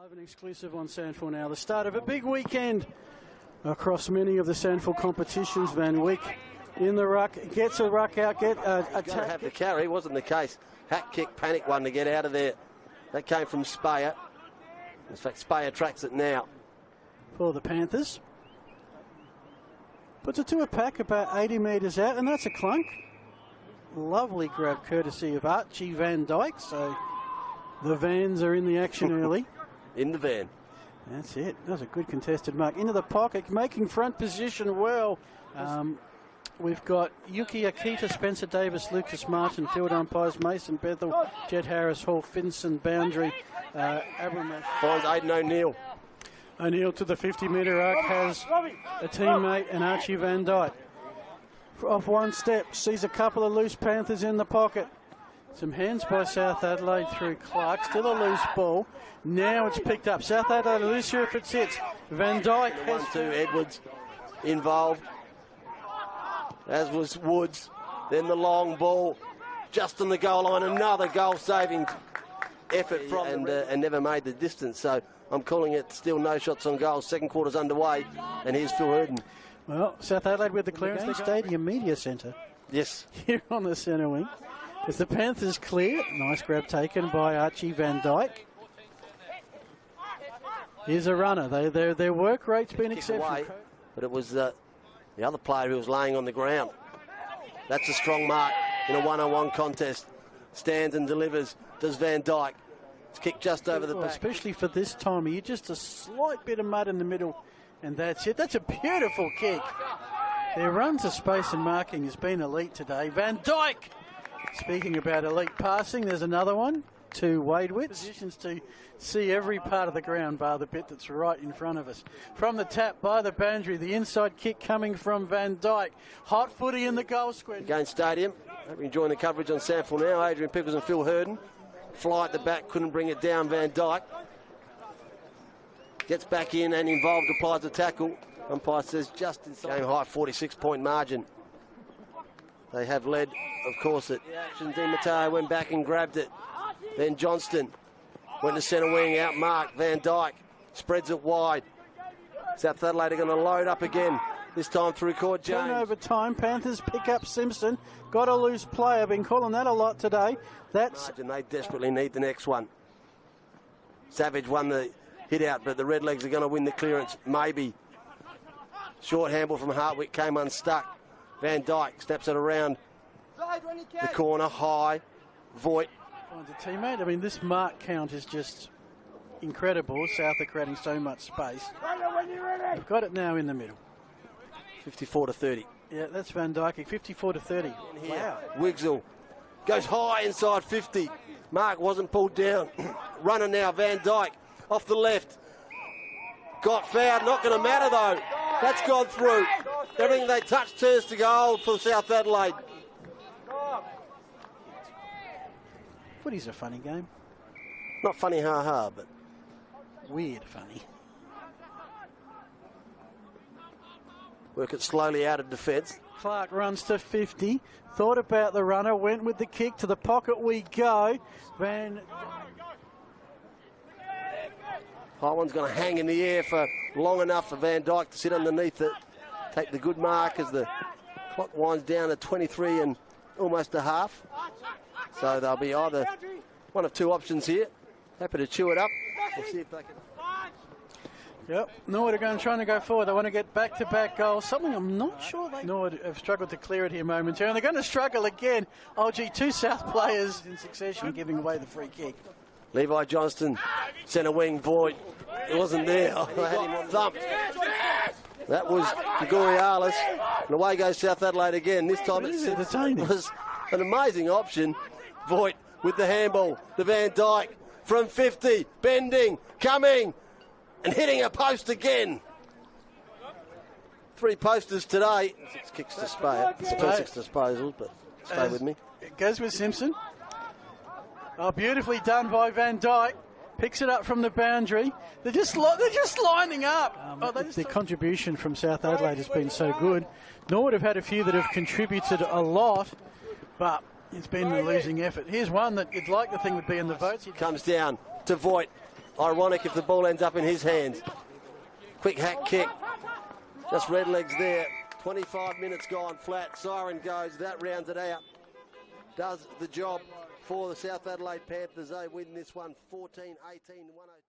Live and exclusive on SANFL now. The start of a big weekend across many of the SANFL competitions. Van Dyk in the ruck, gets a ruck out, attack. Have the carry, wasn't the case. Hack kick, panic one to get out of there. That came from Speyer. In fact, Speyer tracks it now. For the Panthers. Puts it to a pack about 80 metres out, and that's a clunk. Lovely grab courtesy of Archie Van Dyk. So the Vans are in the action early. In the van. That's it. That was a good contested mark. Into the pocket, making front position well. We've got Yuki Akita, Spencer Davis, Lucas Martin, field umpires, Mason Bethel, Jed Harris, Hall, Finson, Boundary, Abramash. Finds Aidan O'Neill. O'Neill to the 50-metre arc, has a teammate and Archie Van Dyk. Off one step, sees a couple of loose Panthers in the pocket. Some hands by South Adelaide through Clark, still a loose ball. Now it's picked up. South Adelaide loose here if it sits. Van Dyk has 1-2, Edwards involved, as was Woods. Then the long ball just on the goal line. Another goal-saving effort from and never made the distance. So I'm calling it still no shots on goal. Second quarter's underway, and here's Phil Herden. Well, South Adelaide with the clearance. The Stadium Media Centre. Yes. Here on the centre wing. As the Panthers clear, nice grab taken by Archie Van Dyk. Here's a runner. Their work rate's been exceptional. But it was the other player who was laying on the ground. That's a strong mark in a one-on-one contest. Stands and delivers. Does Van Dyk. It's kicked just over the back. Especially for this time of year, just a slight bit of mud in the middle, and that's it. That's a beautiful kick. Their run to space and marking has been elite today. Van Dyk. Speaking about elite passing, there's another one to Wadewitz. Positions to see every part of the ground bar the bit that's right in front of us. From the tap by the boundary, the inside kick coming from Van Dyk. Hot footy in the goal square. Against Stadium. Hope you're enjoying the coverage on SANFL now. Adrian Pickles and Phil Herden. Fly at the back, couldn't bring it down. Van Dyk gets back in and involved, applies the tackle. Umpire says just inside. Game high 46-point margin. They have led, of course, at action. Di Matteo went back and grabbed it. Then Johnston went to centre wing, outmarked. Van Dyk spreads it wide. South Adelaide are going to load up again, this time through Court James. Turnover time, Panthers pick up Simpson. Got a loose player, been calling that a lot today. That's and they desperately need the next one. Savage won the hit out, but the Redlegs are going to win the clearance, maybe. Short handball from Hartwick came unstuck. Van Dyk snaps it around the corner, high. Voigt finds a teammate. I mean, this mark count is just incredible. South are creating so much space. They've got it now in the middle. 54-30. Yeah, that's Van Dyk. 54-30. Wow. Wigsell goes high inside 50. Mark wasn't pulled down. Runner now, Van Dyk off the left. Got fouled. Not going to matter though. That's gone through. Everything they touch turns to gold for South Adelaide. Footy's a funny game. Not funny, ha-ha, but weird funny. Work it slowly out of defence. Clark runs to 50. Thought about the runner, went with the kick. To the pocket we go. High one's going to hang in the air for long enough for Van Dyk to sit underneath it. Take the good mark as the clock winds down to 23 and almost a half. So they'll be either one of two options here. Happy to chew it up. We'll see if they can. Yep, Norwood are trying to go forward. They want to get back-to-back goals. Something I'm not sure they... Norwood have struggled to clear it here momentarily. They're going to struggle again. Oh, gee, two South players in succession giving away the free kick. Levi Johnston, centre wing, Voigt. It wasn't there. They had him thumped. That was Gregorialis. And away goes South Adelaide again. This time it was an amazing option. Voigt with the handball. The Van Dyk from 50. Bending, coming, and hitting a post again. 3 posters today. 6 kicks to Speyer. It's 6 disposals, but stay with me. It goes with Simpson. Oh, beautifully done by Van Dyk. Picks it up from the boundary. They're just lining up. The contribution from South Adelaide has been so good. Norwood have had a few that have contributed a lot, but it's been a losing effort. Here's one that you'd like to think would be in the votes. Comes down to Voigt. ironic if the ball ends up in his hands. Quick hack kick. Just red legs there. 25 minutes gone flat. Siren goes. That rounds it out. Does the job for the South Adelaide Panthers. They win this one 14-18, 102.